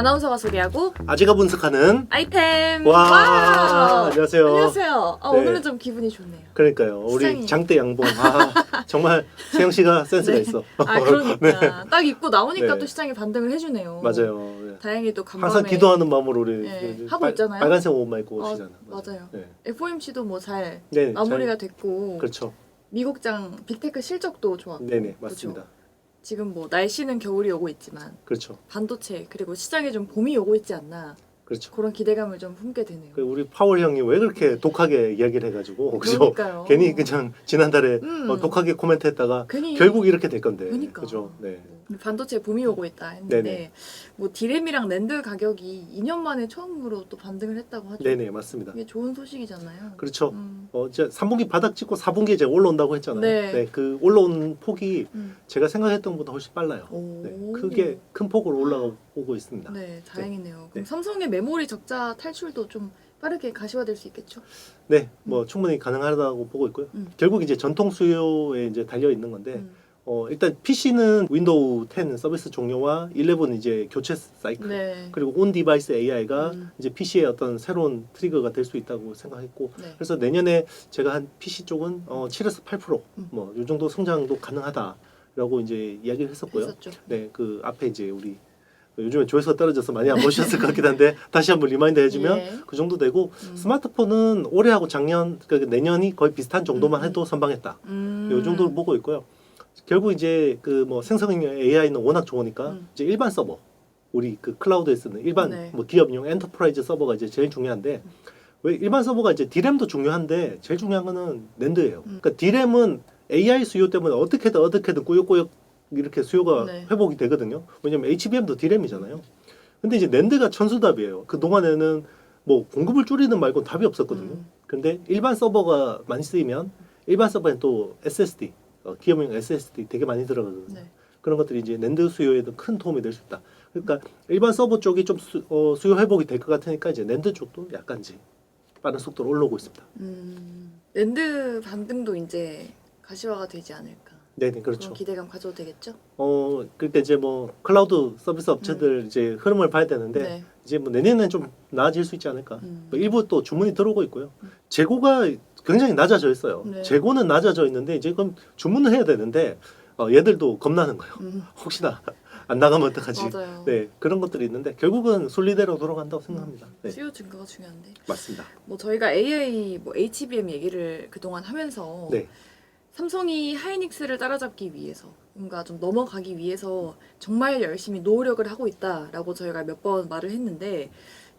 아나운서가 소개하고 아재가 분석하는 아이템. 와, 안녕하세요. 안녕하세요. 네. 오늘은 좀 기분이 좋네요. 그러니까요. 우리 시장이. 장대 양봉. 정말 세영 씨가 센스가 네. 있어. 그러니까 딱 입고 나오니까 네. 또 시장이 반등을 해주네요. 맞아요. 네. 다행히 또 간밤에 항상 기도하는 마음으로 우리 네, 하고 있잖아요. 빨간색 옷만 입고 오시잖아요. 맞아요. 네. FOMC도 뭐 잘 네, 마무리가 됐고 그렇죠. 미국장 빅테크 실적도 좋았고 네네 맞습니다. 그렇죠? 지금 뭐 날씨는 겨울이 오고 있지만 그렇죠. 반도체 그리고 시장에 좀 봄이 오고 있지 않나 그렇죠. 그런 기대감을 좀 품게 되네요. 우리 파월 형이 왜 그렇게 독하게 이야기를 해가지고 그죠? 그러니까요. 괜히 그냥 지난달에 음. 독하게 코멘트했다가 괜히 결국 이렇게 될 건데. 그러니까. 그죠? 네. 반도체 붐이 오고 있다 했는데 네네. 뭐 디램이랑 낸드 가격이 2년 만에 처음으로 또 반등을 했다고 하죠. 네네 맞습니다. 이게 좋은 소식이잖아요. 그렇죠. 음. 이제 3분기 바닥 찍고 4분기 이제 올라온다고 했잖아요. 네. 그 올라온 폭이 음. 제가 생각했던 것보다 훨씬 빨라요. 오. 네, 크게 큰 폭으로 올라오고 있습니다. 네, 다행이네요. 그럼 네. 삼성의 메모리 적자 탈출도 좀 빠르게 가시화될 수 있겠죠? 네, 뭐 충분히 가능하다고 보고 있고요. 결국 이제 전통 수요에 이제 달려 있는 건데 일단 PC는 윈도우 10 서비스 종료와 11 이제 교체 사이클 네. 그리고 온 디바이스 AI가 이제 PC의 어떤 새로운 트리거가 될 수 있다고 생각했고 네. 그래서 내년에 제가 한 PC 쪽은 7에서 8% 뭐 이 정도 성장도 가능하다라고 이제 이야기를 했었고요. 했었죠. 네, 그 앞에 이제 우리 요즘에 조회수가 떨어져서 많이 안 보셨을 것 같긴 한데 다시 한번 리마인드 해주면 예. 그 정도 되고 스마트폰은 올해하고 작년 그러니까 내년이 거의 비슷한 정도만 해도 선방했다. 이 정도를 보고 있고요. 결국 이제 그 뭐 생성형 AI는 워낙 좋으니까 이제 일반 서버 우리 그 클라우드에 쓰는 일반 네. 뭐 기업용 엔터프라이즈 서버가 이제 제일 중요한데 왜 일반 서버가 이제 D램도 중요한데 제일 중요한 거는 낸드예요. 그러니까 D램은 AI 수요 때문에 어떻게든 꾸역꾸역 이렇게 수요가 네. 회복이 되거든요. 왜냐면 HBM도 D램이잖아요. 근데 이제 낸드가 천수답이에요. 그 동안에는 뭐 공급을 줄이는 말고 답이 없었거든요. 근데 일반 서버가 많이 쓰이면 일반 서버엔 또 SSD 기업용 SSD 되게 많이 들어가거든요. 네. 그런 것들이 이제 낸드 수요에도 큰 도움이 될 수 있다. 그러니까 일반 서버 쪽이 좀 수요 회복이 될 것 같으니까 이제 낸드 쪽도 약간 이제 빠른 속도로 올라오고 있습니다. 랜드 반등도 이제 가시화가 되지 않을까. 네네 그렇죠. 그런 기대감 가져도 되겠죠? 그러니까 이제 뭐 클라우드 서비스 업체들 이제 흐름을 봐야 되는데 네. 이제 뭐 내년에는 좀 나아질 수 있지 않을까. 뭐 일부 또 주문이 들어오고 있고요. 재고가 굉장히 낮아져 있어요. 네. 재고는 낮아져 있는데 이제 그럼 주문을 해야 되는데 얘들도 겁나는 거예요. 혹시나 안 나가면 어떡하지? 맞아요. 네 그런 것들이 있는데 결국은 순리대로 돌아간다고 생각합니다. 네. 수요 증가가 중요한데. 맞습니다. 뭐 저희가 AI, 뭐 HBM 얘기를 그동안 하면서 네. 삼성이 하이닉스를 따라잡기 위해서 뭔가 좀 넘어가기 위해서 정말 열심히 노력을 하고 있다라고 저희가 몇 번 말을 했는데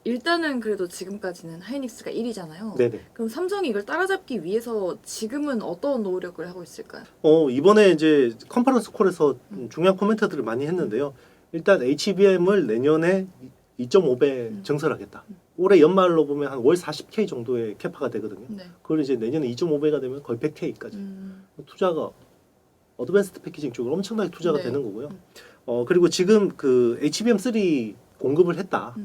일단은 그래도 지금까지는 하이닉스가 1위잖아요. 네네. 그럼 삼성이 이걸 따라잡기 위해서 지금은 어떤 노력을 하고 있을까요? 이번에 이제 컨퍼런스 콜에서 중요한 코멘트들을 많이 했는데요. 일단 HBM을 내년에 2.5배 증설하겠다. 올해 연말로 보면 한 월 40K 정도의 캐파가 되거든요. 네. 그걸 이제 내년에 2.5배가 되면 거의 100K까지. 투자가 어드밴스드 패키징 쪽으로 엄청나게 투자가 네. 되는 거고요. 그리고 지금 그 HBM3 공급을 했다.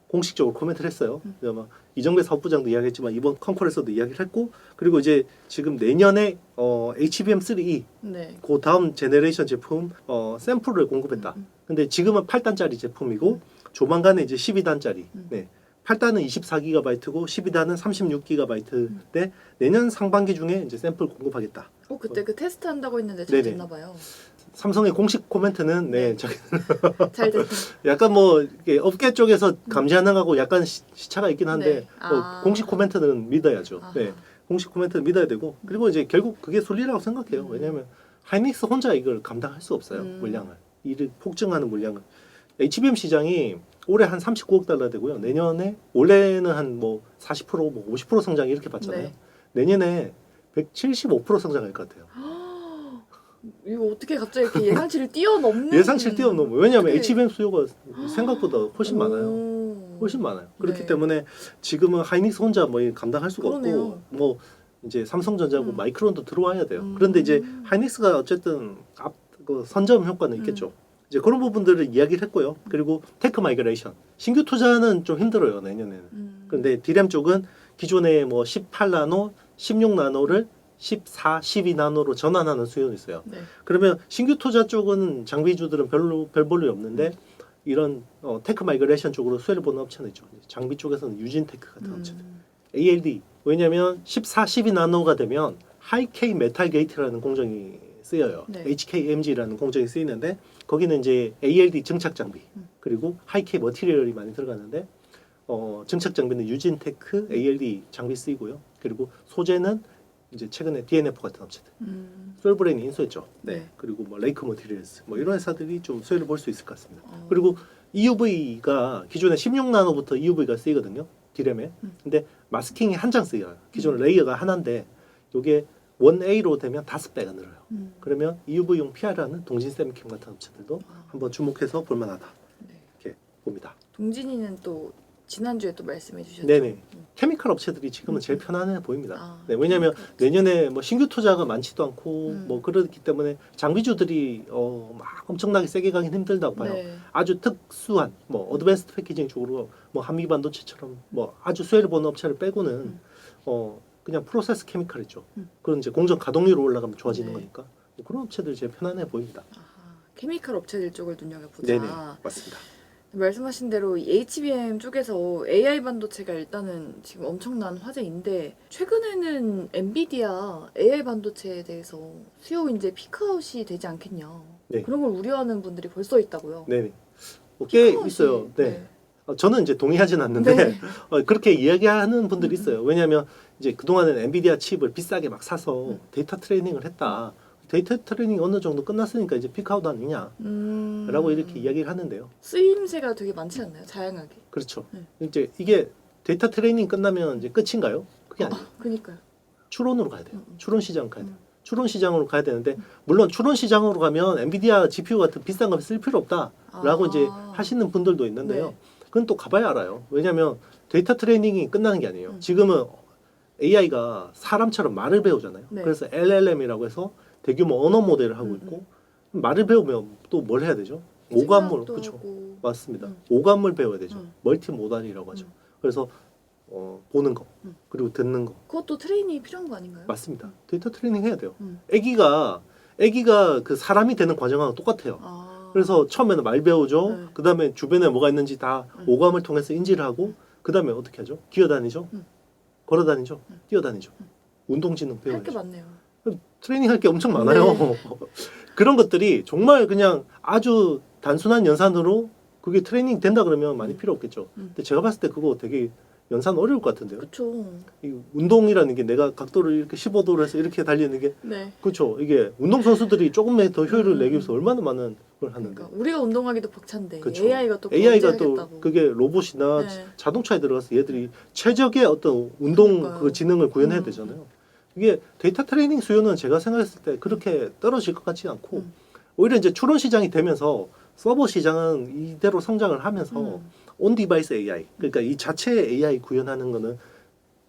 공식적으로 코멘트를 했어요. 아마 이정배 사업부장도 이야기했지만 이번 컨콜에서도 이야기를 했고 그리고 이제 지금 내년에 HBM3E 네. 그 다음 제네레이션 제품 샘플을 공급했다. 근데 지금은 8단짜리 제품이고 조만간에 이제 12단짜리. 네. 8단은 24GB고 12단은 36GB인데 내년 상반기 중에 이제 샘플 공급하겠다. 그때 그 테스트 한다고 했는데 잘 네네. 됐나 봐요. 삼성의 공식 코멘트는 네. 잘 됐다. 약간 뭐 이렇게 업계 쪽에서 감지하는 거하고 약간 시차가 있긴 한데 네. 아. 공식 코멘트는 믿어야죠. 아하. 네. 공식 코멘트는 믿어야 되고 그리고 이제 결국 그게 순리라고 생각해요. 왜냐하면 하이닉스 혼자 이걸 감당할 수 없어요. 물량을 이를 폭증하는 물량을 HBM 시장이 올해 한 39억 달러 되고요. 내년에 올해는 한 뭐 40% 뭐 50% 성장 이렇게 봤잖아요. 네. 내년에 175% 성장할 것 같아요. 이거 어떻게 갑자기 이렇게 예상치를 뛰어넘는 예상치를 뛰어넘어요. 왜냐하면 어떻게- HBM 수요가 생각보다 훨씬 많아요. 오. 훨씬 많아요. 그렇기 네. 때문에 지금은 하이닉스 혼자 뭐 감당할 수가 그러네요. 없고 뭐 이제 삼성전자고 마이크론도 들어와야 돼요. 그런데 이제 하이닉스가 어쨌든 그 선점 효과는 있겠죠. 이제 그런 부분들을 이야기를 했고요. 그리고 테크 마이그레이션 신규 투자는 좀 힘들어요 내년에는. 그런데 D램 쪽은 기존에 뭐 18나노, 16나노를 14, 12나노로 전환하는 수요는 있어요. 네. 그러면 신규 투자 쪽은 장비주들은 별로 별 볼일 없는데 이런 테크 마이그레이션 쪽으로 수혜를 보는 업체는 있죠. 장비 쪽에서는 유진테크 같은 업체들. ALD. 왜냐하면 14, 12나노가 되면 하이K 메탈 게이트라는 공정이 쓰여요. 네. HKMG라는 공정이 쓰이는데 거기는 이제 ALD 증착 장비 그리고 하이K 머티리얼이 많이 들어가는데 증착 장비는 유진테크 ALD 장비 쓰이고요. 그리고 소재는 이제 최근에 DNF 같은 업체들, 솔브레인이 인수했죠. 네. 그리고 뭐 레이크 머티리얼스 뭐 이런 회사들이 좀 수혜를 볼 수 있을 것 같습니다. 그리고 EUV가 기존에 16나노부터 EUV가 쓰이거든요. D램에. 근데 마스킹이 한 장 쓰여요. 기존 레이어가 하나인데 이게 1A로 되면 5배가 늘어요. 그러면 EUV용 PR하는 동진 세미캠 같은 업체들도 한번 주목해서 볼만하다. 네. 이렇게 봅니다. 동진이는 또 지난주에 또 말씀해 주셨죠. 네네. 케미칼 업체들이 지금은 제일 편안해 보입니다. 아, 네, 왜냐하면 케미칼 내년에 뭐 신규 투자가 많지도 않고 뭐 그렇기 때문에 장비주들이 막 엄청나게 세게 가긴 힘들다고 봐요. 네. 아주 특수한 뭐 어드밴스드 패키징 쪽으로 뭐 한미 반도체처럼 뭐 아주 수혜를 보는 업체를 빼고는 그냥 프로세스 케미칼이죠. 그런 이제 공정 가동률이 올라가면 좋아지는 네. 거니까 뭐 그런 업체들 제일 편안해 보입니다. 아하, 케미칼 업체들 쪽을 눈여겨보자. 네네, 맞습니다. 말씀하신 대로 이 HBM 쪽에서 AI 반도체가 일단은 지금 엄청난 화제인데 최근에는 엔비디아 AI 반도체에 대해서 수요 이제 피크아웃이 되지 않겠냐. 네. 그런 걸 우려하는 분들이 벌써 있다고요. 네네. 꽤 피크아웃이, 있어요. 네. 저는 이제 동의하진 않는데 네. 그렇게 이야기하는 분들이 있어요. 왜냐하면 이제 그동안은 엔비디아 칩을 비싸게 막 사서 데이터 트레이닝을 했다. 데이터 트레이닝이 어느 정도 끝났으니까 이제 피크아웃 아니냐 라고 이렇게 이야기를 하는데요. 쓰임새가 되게 많지 않나요? 다양하게. 그렇죠. 네. 이제 이게 데이터 트레이닝 끝나면 이제 끝인가요? 그게 아니에요. 그니까요. 추론으로 가야 돼요. 추론 시장 가야 돼요. 추론 시장으로 가야 되는데 물론 추론 시장으로 가면 엔비디아 GPU 같은 비싼 거 쓸 필요 없다라고 이제 하시는 분들도 있는데요. 네. 그건 또 가봐야 알아요. 왜냐하면 데이터 트레이닝이 끝나는 게 아니에요. 지금은 AI가 사람처럼 말을 배우잖아요. 네. 그래서 LLM이라고 해서 대규모 언어 모델을 하고 있고 말을 배우면 또 뭘 해야 되죠? 오감물, 생각도 그렇죠. 하고. 맞습니다. 오감을 배워야 되죠. 멀티 모달이라고 하죠. 음. 그래서 보는 거 그리고 듣는 거 그것도 트레이닝이 필요한 거 아닌가요? 맞습니다. 데이터 트레이닝 해야 돼요. 음. 아기가 그 사람이 되는 과정하고 똑같아요. 그래서 처음에는 말 배우죠. 네. 그 다음에 주변에 뭐가 있는지 다 오감을 통해서 인지를 하고 그 다음에 어떻게 하죠? 기어다니죠. 걸어다니죠. 뛰어다니죠. 운동지능 할 게 배워야죠. 많네요. 트레이닝 할 게 엄청 많아요. 그런 것들이 정말 그냥 아주 단순한 연산으로 그게 트레이닝 된다 그러면 많이 필요 없겠죠. 근데 제가 봤을 때 그거 되게 연산 어려울 것 같은데요. 그렇죠. 이 운동이라는 게 내가 각도를 이렇게 15도로 해서 이렇게 달리는 게 네. 그렇죠. 이게 운동 선수들이 조금만 더 효율을 내기 위해서 얼마나 많은 걸 하는데. 그러니까 우리가 운동하기도 벅찬데 그쵸. AI가 또 AI가 그걸 또 하겠다고. 그게 로봇이나 네. 자동차에 들어가서 얘들이 최적의 어떤 운동 그러니까요. 그 지능을 구현해야 되잖아요. 이게 데이터 트레이닝 수요는 제가 생각했을 때 그렇게 떨어질 것 같지 않고 오히려 이제 추론 시장이 되면서 서버 시장은 이대로 성장을 하면서 온 디바이스 AI 그러니까 이 자체 AI 구현하는 거는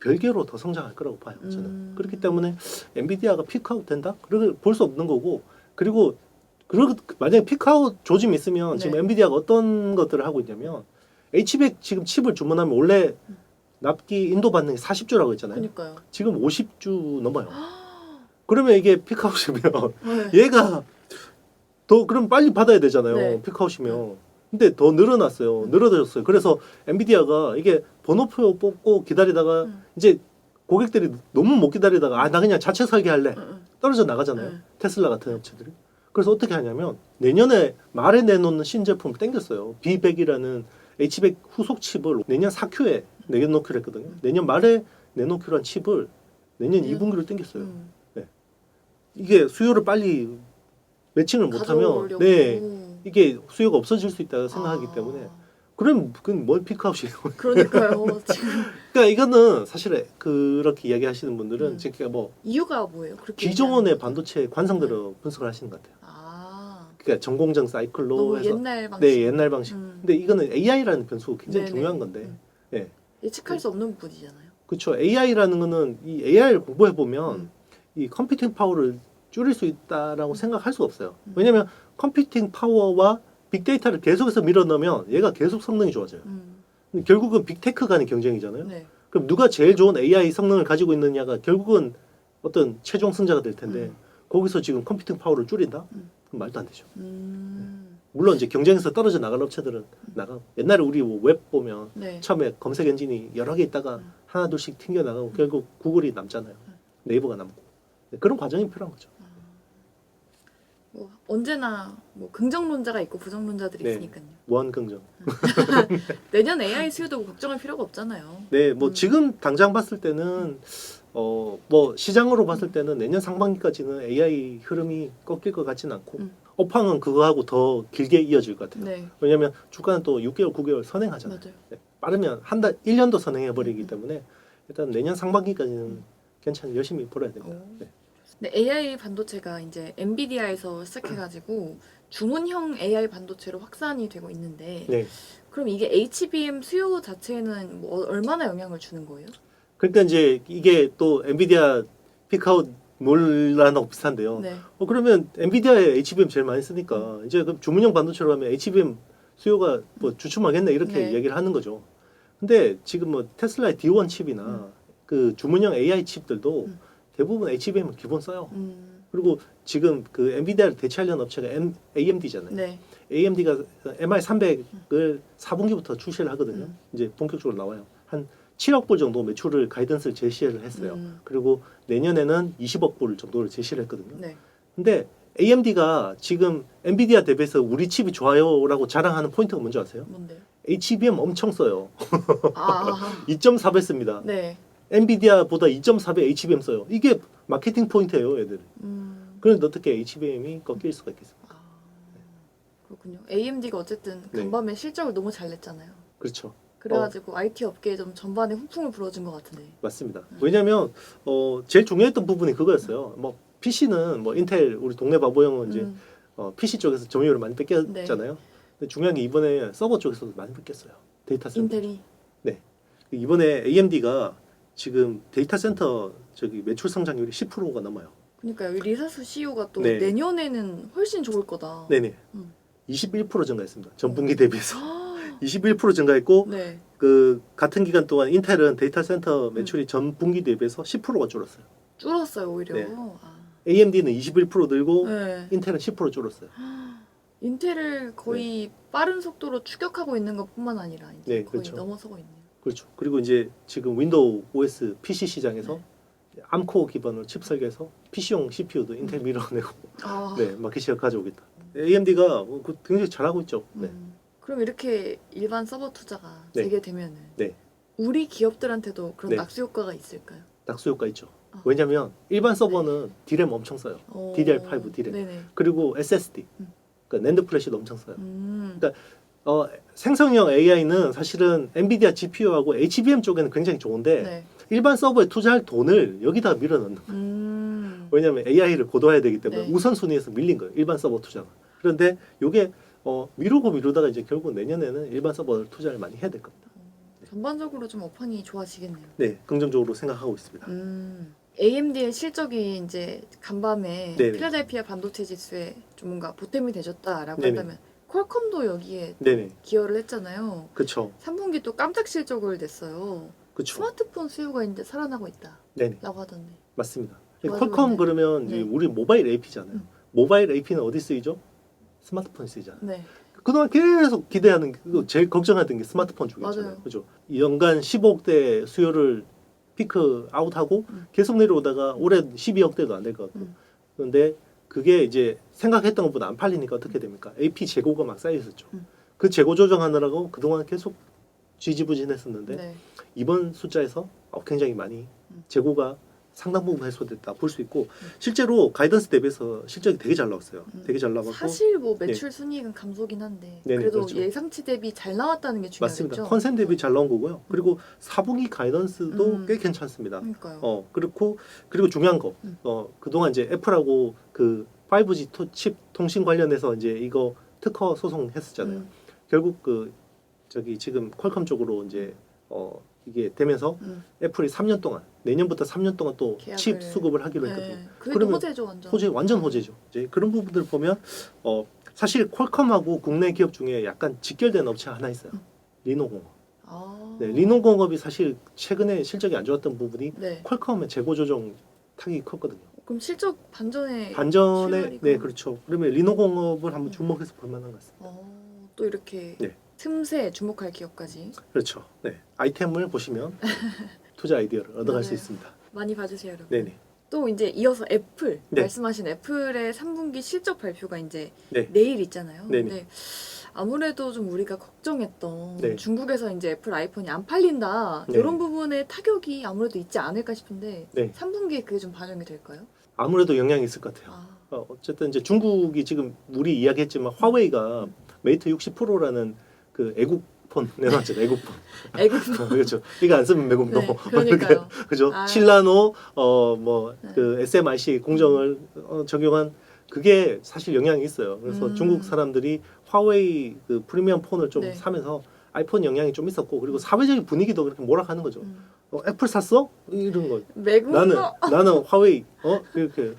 별개로 더 성장할 거라고 봐요. 저는 그렇기 때문에 엔비디아가 피크아웃 된다? 그걸 볼 수 없는 거고 그리고 만약에 피크아웃 조짐이 있으면 지금 네. 엔비디아가 어떤 것들을 하고 있냐면 H100 지금 칩을 주문하면 원래 납기 인도 받는 게 40주라고 했잖아요. 그러니까요. 지금 50주 넘어요. 그러면 이게 피크아웃이면 네. 얘가 더 그럼 빨리 받아야 되잖아요. 네. 피크아웃이면. 근데 더 늘어났어요. 늘어졌어요. 그래서 엔비디아가 이게 번호표 뽑고 기다리다가 이제 고객들이 너무 못 기다리다가 나 그냥 자체 설계할래. 떨어져 나가잖아요. 테슬라 같은 업체들이. 그래서 어떻게 하냐면 내년에 말에 내놓는 신제품을 땡겼어요. B100이라는 H100 후속 칩을 내년 4Q에 내놓기로 했거든요. 내년 말에 내놓기로 한 칩을 내년 2분기로 땡겼어요. 네. 이게 수요를 빨리 매칭을 못하면 가져오려고. 네 이게 수요가 없어질 수 있다고 생각하기 아. 때문에 그럼 그건 뭘 피크아웃이에요. 그러니까요. 지금 그러니까 이거는 사실 그렇게 이야기하시는 분들은 지금 뭐 이유가 뭐예요? 그렇게 기존의 얘기하는 반도체 관상들을 분석을 하시는 것 같아요. 아, 그러니까 전공정 사이클로 너무 해서 옛날 방식. 네 옛날 방식. 근데 이거는 AI라는 변수가 굉장히 네네. 중요한 건데, 네 예측할 수 없는 부분이잖아요. 그렇죠. AI라는 거는 이 AI를 공부해 보면 이 컴퓨팅 파워를 줄일 수 있다라고 생각할 수가 없어요. 왜냐하면 컴퓨팅 파워와 빅데이터를 계속해서 밀어넣으면 얘가 계속 성능이 좋아져요. 결국은 빅테크 간의 경쟁이잖아요. 네. 그럼 누가 제일 좋은 AI 성능을 가지고 있느냐가 결국은 어떤 최종 승자가 될 텐데 거기서 지금 컴퓨팅 파워를 줄인다? 그럼 말도 안 되죠. 물론 이제 경쟁에서 떨어져 나갈 업체들은 나가고 옛날에 우리 뭐 웹 보면 네. 처음에 검색 엔진이 여러 개 있다가 하나 둘씩 튕겨 나가고 결국 구글이 남잖아요. 네이버가 남고 네, 그런 과정이 필요한 거죠. 뭐 언제나 뭐 긍정론자가 있고 부정론자들이 네. 있으니까요. 무한 긍정. 내년 AI 수요도 걱정할 필요가 없잖아요. 네, 뭐 지금 당장 봤을 때는 뭐 시장으로 봤을 때는 내년 상반기까지는 AI 흐름이 꺾일 것 같지는 않고 업황은 그거하고 더 길게 이어질 것 같아요. 네, 왜냐하면 주가는 또 6개월, 9개월 선행하잖아요. 맞아요. 네, 빠르면 한 달, 1년도 선행해 버리기 때문에 일단 내년 상반기까지는 괜찮이 열심히 벌어야 됩니다. 오. 네. 근데 AI 반도체가 이제 엔비디아에서 시작해가지고 주문형 AI 반도체로 확산이 되고 있는데 네. 그럼 이게 HBM 수요 자체에는 뭐 얼마나 영향을 주는 거예요? 그러니까 이제 이게 또 엔비디아 픽아웃 논란하고 비슷한데요. 네, 그러면 엔비디아에 HBM 제일 많이 쓰니까 이제 그럼 주문형 반도체로 하면 HBM 수요가 뭐 주춤하겠네 이렇게 네. 얘기를 하는 거죠. 근데 지금 뭐 테슬라의 D1 칩이나 그 주문형 AI 칩들도 대부분 HBM을 기본 써요. 그리고 지금 그 엔비디아를 대체하려는 업체가 AMD잖아요. 네, AMD가 MI300을 4분기부터 출시를 하거든요. 이제 본격적으로 나와요. 한 7억 불 정도 매출을 가이던스를 제시를 했어요. 그리고 내년에는 20억 불 정도를 제시를 했거든요. 네, 근데 AMD가 지금 엔비디아 대비해서 우리 칩이 좋아요라고 자랑하는 포인트가 뭔지 아세요? 뭔데요? HBM 엄청 써요. 아, 2.4배 씁니다. 네, 엔비디아보다 2.4배 HBM 써요. 이게 마케팅 포인트예요, 얘들. 그런데 어떻게 HBM이 꺾일 수가 있겠습니까? 아, 그렇군요. AMD가 어쨌든 네. 간밤에 실적을 너무 잘 냈잖아요. 그렇죠. 그래가지고 IT 업계에 좀 전반에 훈풍을 불어준 것 같은데. 맞습니다. 왜냐하면 제일 중요했던 부분이 그거였어요. 뭐 PC는 뭐 인텔 우리 동네 바보 형은 이제 PC 쪽에서 점유율을 많이 뺏겼잖아요. 근데 중요한 게 이번에 서버 쪽에서도 많이 뺏겼어요. 데이터 센터. 인텔이. 네. 이번에 AMD가 지금 데이터 센터 저기 매출 성장률이 10%가 넘어요. 그러니까 여기 리사수 CEO가 또 네. 내년에는 훨씬 좋을 거다. 네네. 음. 21% 증가했습니다. 전분기 대비해서 21% 증가했고 네. 그 같은 기간 동안 인텔은 데이터 센터 매출이 전분기 대비해서 10%가 줄었어요. 줄었어요 오히려. 네. 아. AMD는 21% 늘고 네. 인텔은 10% 줄었어요. 인텔을 거의 빠른 속도로 추격하고 있는 것뿐만 아니라 이제 네, 거의 그렇죠. 넘어서고 있네요. 그렇죠. 그리고 이제 지금 윈도우 OS PC 시장에서 네. 암코어 기반으로 칩 설계해서 PC용 CPU도 인텔 밀어내고 아. 네, 마켓시어 가져오겠다. AMD가 굉장히 잘하고 있죠. 네. 그럼 이렇게 일반 서버 투자가 네. 되게 되면은 네. 우리 기업들한테도 그런 네. 낙수 효과가 있을까요? 낙수 효과 있죠. 아. 왜냐하면 일반 서버는 DRAM 엄청 써요. DDR5 DRAM. 네네. 그리고 SSD, 그러니까 낸드 플래시도 엄청 써요. 그러니까 생성형 AI는 사실은 엔비디아 GPU하고 HBM 쪽에는 굉장히 좋은데 네. 일반 서버에 투자할 돈을 여기다 밀어넣는 거예요. 왜냐하면 AI를 고도화해야 되기 때문에 네. 우선순위에서 밀린 거예요. 일반 서버 투자가. 그런데 이게 미루고 미루다가 이제 결국 내년에는 일반 서버 투자를 많이 해야 될 겁니다. 전반적으로 좀 업황이 좋아지겠네요. 네, 긍정적으로 생각하고 있습니다. AMD의 실적이 이제 간밤에 네네. 필라델피아 반도체 지수에 좀 뭔가 보탬이 되셨다라고 네네. 한다면 퀄컴도 여기에 네네, 기여를 했잖아요. 그렇죠, 3분기 또 깜짝 실적을 냈어요. 그렇죠. 스마트폰 수요가 이제 살아나고 있다라고 네네, 하던데. 맞습니다. 좋아지고 퀄컴 있네. 그러면 네. 이제 우리 모바일 AP잖아요. 모바일 AP는 어디 쓰이죠? 스마트폰에 쓰이잖아요. 네. 그동안 계속 기대하는 그 제일 걱정하던 게 스마트폰 쪽이었잖아요. 맞아요. 그죠? 연간 15억대 수요를 피크 아웃하고 계속 내려오다가 올해 12억대도 안 될 것 같고. 그런데 그게 이제 생각했던 것보다 안 팔리니까 어떻게 됩니까? AP 재고가 막 쌓여 있었죠. 그 재고 조정하느라고 그동안 계속 지지부진했었는데 네. 이번 숫자에서 굉장히 많이 재고가 상당 부분 해소됐다 볼 수 있고 실제로 가이던스 대비해서 실적이 되게 잘 나왔어요. 되게 잘 나왔고 사실 뭐 매출 순이익은 감소긴 한데 네네, 그래도 그렇죠. 예상치 대비 잘 나왔다는 게 중요하죠. 맞습니다. 컨센 대비 잘 나온 거고요. 그리고 4분기 가이던스도 꽤 괜찮습니다. 그러니까요. 그리고 중요한 거 그동안 이제 애플하고 그 5G 칩 통신 관련해서 이제 이거 특허 소송 했었잖아요. 결국 그 저기 지금 퀄컴 쪽으로 이제 이게 되면서 애플이 3년 동안 내년부터 3년 동안 또 칩 계약을- 수급을 하기로 했거든요. 네. 그게 그러면 호재죠 완전. 완전 호재죠. 이제 그런 부분들 보면 사실 퀄컴하고 국내 기업 중에 약간 직결된 업체 하나 있어요. 리노공업. 아. 네, 리노공업이 사실 최근에 실적이 안 좋았던 부분이 네. 퀄컴의 재고 조정 타격이 컸거든요. 그럼 실적 반전에 반전에 출발이고. 네 그렇죠. 그러면 리노공업을 한번 주목해서 볼 만한 것 같습니다. 또 이렇게 네. 틈새 주목할 기업까지 그렇죠. 네 아이템을 보시면 투자 아이디어를 얻어갈 수 맞아요. 있습니다. 많이 봐주세요, 여러분. 네네. 또 이제 이어서 애플 네. 말씀하신 애플의 3분기 실적 발표가 이제 네. 내일 있잖아요. 네네. 근데 아무래도 좀 우리가 걱정했던 네. 중국에서 이제 애플 아이폰이 안 팔린다 네. 이런 부분에 타격이 아무래도 있지 않을까 싶은데 네. 3분기에 그게 좀 반영이 될까요? 아무래도 영향이 있을 것 같아요. 어쨌든 이제 중국이 지금 우리 이야기했지만 화웨이가 메이트 60%라는 그 애국폰 내놨잖아요. 애국폰. 애국 그렇죠. 이거 안 쓰면 매국노. 네, 그러니까요. 그죠? 아. 칠라노 뭐 네. 그 SMIC 공정을 적용한 그게 사실 영향이 있어요. 그래서 중국 사람들이 화웨이 그 프리미엄 폰을 좀 네. 사면서 아이폰 영향이 좀 있었고 그리고 사회적인 분위기도 그렇게 몰락하는 거죠. 애플 샀어? 이런 거. 매국 나는 화웨이 이렇게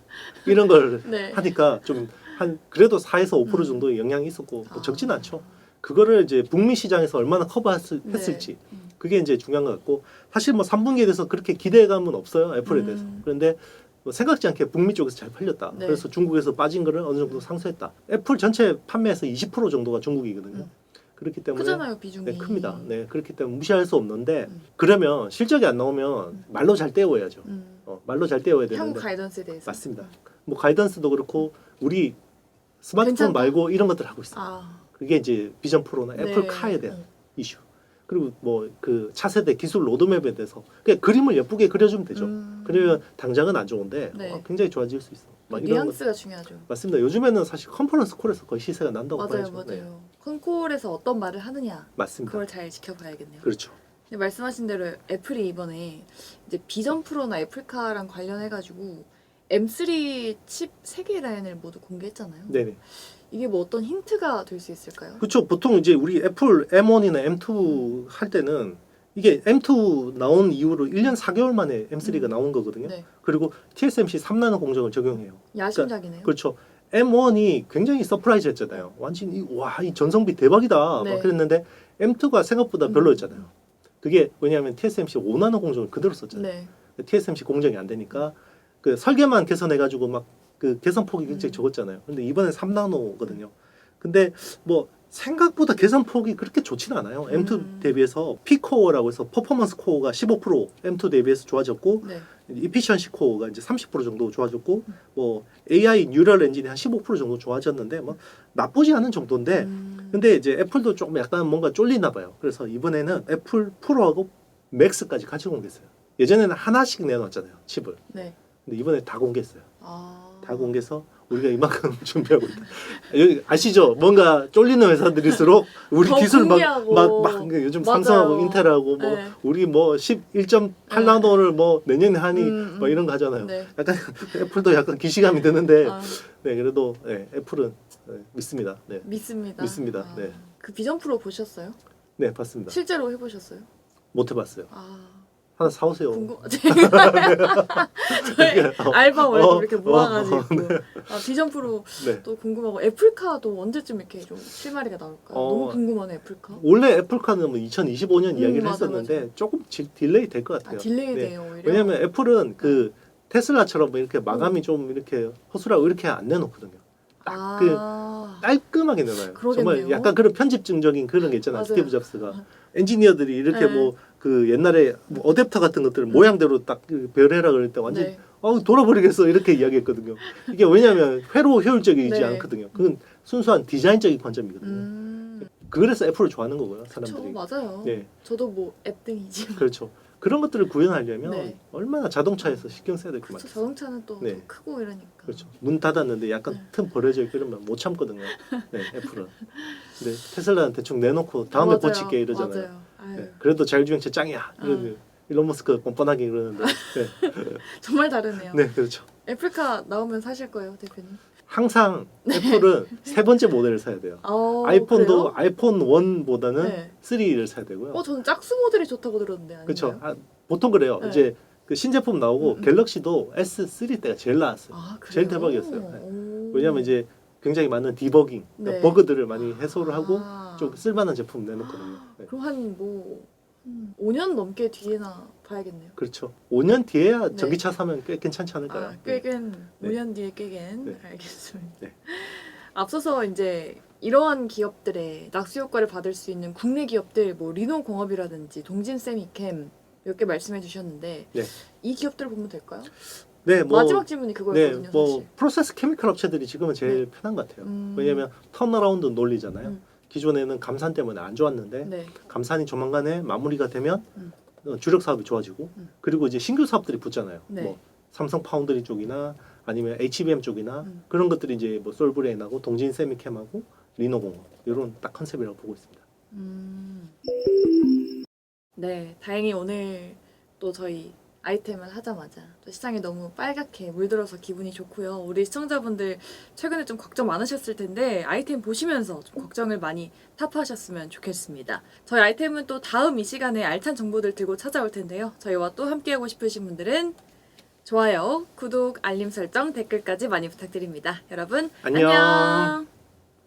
이런 걸 네. 하니까 좀 한 그래도 4에서 5% 정도의 영향이 있었고 뭐 적진 않죠. 그거를 이제 북미 시장에서 얼마나 커버했을지 그게 이제 중요한 것 같고 사실 뭐 3분기에 대해서 그렇게 기대감은 없어요 애플에 대해서. 그런데 뭐 생각지 않게 북미 쪽에서 잘 팔렸다. 네. 그래서 중국에서 빠진 거를 어느 정도 상쇄했다. 애플 전체 판매에서 20% 정도가 중국이거든요. 그렇기 때문에 크잖아요 비중이. 네, 큽니다. 네, 그렇기 때문에 무시할 수 없는데 그러면 실적이 안 나오면 말로 잘 떼어야죠. 말로 잘 떼어야 향후 되는데 가이던스에 대해서. 맞습니다. 뭐 가이던스도 그렇고 우리 스마트폰 괜찮다? 말고 이런 것들 하고 있어요. 아, 그게 이제 비전 프로나 애플 네. 카에 대한 이슈. 그리고 뭐 그 차세대 기술 로드맵에 대해서 그냥 그림을 예쁘게 그려주면 되죠. 그러면 당장은 안 좋은데 네. 굉장히 좋아질 수 있어. 막 이런 것. 뉘앙스가 중요하죠. 맞습니다. 요즘에는 사실 컨퍼런스 콜에서 거의 시세가 난다고 맞아요, 봐야죠. 네, 맞아요. 컨콜에서 어떤 말을 하느냐 맞습니다. 그걸 잘 지켜봐야겠네요. 그렇죠. 근데 말씀하신 대로 애플이 이번에 이제 비전 프로나 애플카랑 관련해가지고 M3 칩 3개 라인을 모두 공개했잖아요. 네네. 이게 뭐 어떤 힌트가 될 수 있을까요? 그렇죠. 보통 이제 우리 애플 M1이나 M2 할 때는 이게 M2 나온 이후로 1년 4개월 만에 M3가 나온 거거든요. 네. 그리고 TSMC 3나노 공정을 적용해요. 야심작이네요. 그렇죠. M1이 굉장히 서프라이즈했잖아요. 완전히 이 전성비 대박이다. 네. 막 그랬는데 M2가 생각보다 별로였잖아요. 그게 왜냐하면 TSMC 5나노 공정을 그대로 썼잖아요. 네. TSMC 공정이 안 되니까 그 설계만 개선해가지고 막 그 개선폭이 굉장히 적었잖아요. 근데 이번엔 3나노거든요. 근데 뭐 생각보다 개선폭이 그렇게 좋지는 않아요. M2 대비해서 P코어라고 해서 퍼포먼스 코어가 15% M2 대비해서 좋아졌고 네. 이피션시 코어가 이제 30% 정도 좋아졌고 뭐 AI 뉴럴 엔진이 한 15% 정도 좋아졌는데 뭐 나쁘지 않은 정도인데 근데 이제 애플도 조금 약간 뭔가 쫄리나 봐요. 그래서 이번에는 애플 프로하고 맥스까지 같이 공개했어요. 예전에는 하나씩 내놨잖아요. 칩을. 네. 근데 이번에 다 공개했어요. 아. 다 공개해서 우리가 이만큼 준비하고 있다. 여기 아시죠? 뭔가 쫄리는 회사들일수록 우리 더 기술 공개하고. 막 요즘 맞아요. 삼성하고 인텔하고 뭐 네. 우리 뭐 11.8나노를 뭐 내년에 하니 뭐 이런 거 하잖아요. 네. 약간 애플도 약간 기시감이 드는데 아, 네 그래도 네, 애플은 네, 믿습니다. 네, 믿습니다. 믿습니다. 아, 네. 그 비전 프로 보셨어요? 네 봤습니다. 실제로 해보셨어요? 못 해봤어요. 아. 하나 사오세요. 궁금. 저희 알바 월급 이렇게 모아가지고 아, 비전 프로 네. 또 궁금하고 애플카도 언제쯤 이렇게 좀 실마리가 나올까? 너무 궁금하네 애플카. 원래 애플카는 뭐 2025년 이야기를 맞아, 했었는데 맞아. 조금 딜레이 될 것 같아요. 딜레이 네. 돼요 오히려. 왜냐하면 애플은 그 테슬라처럼 뭐 이렇게 마감이 좀 이렇게 허술하고 이렇게 안 내놓거든요. 깔끔하게 내놔요. 그러겠네요. 정말 약간 그런 편집증적인 그런 게 있잖아요. 맞아요. 스티브 잡스가 엔지니어들이 이렇게 네. 뭐 그 옛날에 뭐 어댑터 같은 것들을 모양대로 딱 별해라 그럴 때 완전 네. 돌아버리겠어 이렇게 이야기했거든요. 이게 왜냐하면 회로 효율적이지 네. 않거든요. 그건 순수한 디자인적인 관점이거든요. 그래서 애플을 좋아하는 거고요, 사람들이. 그렇죠, 맞아요. 네, 저도 뭐 앱등이지만. 그렇죠. 그런 것들을 구현하려면 네. 얼마나 자동차에서 신경 써야 될 것 그렇죠, 같아요. 자동차는 또 네. 더 크고 이러니까. 그렇죠. 문 닫았는데 약간 네. 틈 버려져 있고 이러면 못 참거든요. 네, 애플은. 근데 테슬라는 대충 내놓고 다음에 맞아요. 고칠게 이러잖아요. 맞아요. 아유, 네, 그래도 자율주행차 짱이야. 이러는 일론 머스크 뻔뻔하게 그러는데. 네, 정말 다르네요. 네, 그렇죠. 애플카 나오면 사실 거예요, 대표님? 항상 애플은 세 번째 모델을 사야 돼요. 아이폰도 그래요? 아이폰 1보다는 네. 3를 사야 되고요. 저는 짝수 모델이 좋다고 들었는데 아닌가요? 그렇죠. 보통 그래요. 네. 이제 그 신제품 나오고 갤럭시도 S3 때가 제일 나왔어요. 아, 그래요? 제일 대박이었어요. 오. 왜냐하면 이제 굉장히 많은 디버깅, 그러니까 네. 버그들을 많이 해소를 하고 아. 좀 쓸만한 제품 내놓거든요. 네. 그럼 한 뭐 5년 넘게 뒤에나 봐야겠네요. 그렇죠. 5년 뒤에야 네. 전기차 사면 꽤 괜찮지 않을까요? 아, 꾀겐 네. 5년 뒤에 꾀겐 네. 알겠습니다. 네. 앞서서 이제 이러한 기업들의 낙수 효과를 받을 수 있는 국내 기업들 뭐 리노공업이라든지 동진세미캠 몇 개 말씀해 주셨는데 네. 이 기업들을 보면 될까요? 네, 뭐 마지막 질문이 그거였거든요. 네, 뭐 사실. 프로세스 케미컬 업체들이 지금은 제일 편한 것 같아요. 왜냐하면 턴어라운드 논리잖아요. 음. 기존에는 감산 때문에 안 좋았는데 네. 감산이 조만간에 마무리가 되면 음. 주력 사업이 좋아지고 음. 그리고 이제 신규 사업들이 붙잖아요. 네. 뭐 삼성 파운드리 쪽이나 아니면 HBM 쪽이나 음. 그런 것들이 이제 뭐 솔브레인하고 동진 세미캠하고 리노공업 이런 딱 컨셉이라고 보고 있습니다. 네, 다행히 오늘 또 저희 아이템을 하자마자 또 시장이 너무 빨갛게 물들어서 기분이 좋고요. 우리 시청자분들 최근에 좀 걱정 많으셨을 텐데 아이템 보시면서 좀 걱정을 많이 타파하셨으면 좋겠습니다. 저희 아이템은 또 다음 이 시간에 알찬 정보들 들고 찾아올 텐데요. 저희와 또 함께하고 싶으신 분들은 좋아요, 구독, 알림 설정, 댓글까지 많이 부탁드립니다. 여러분 안녕. 안녕.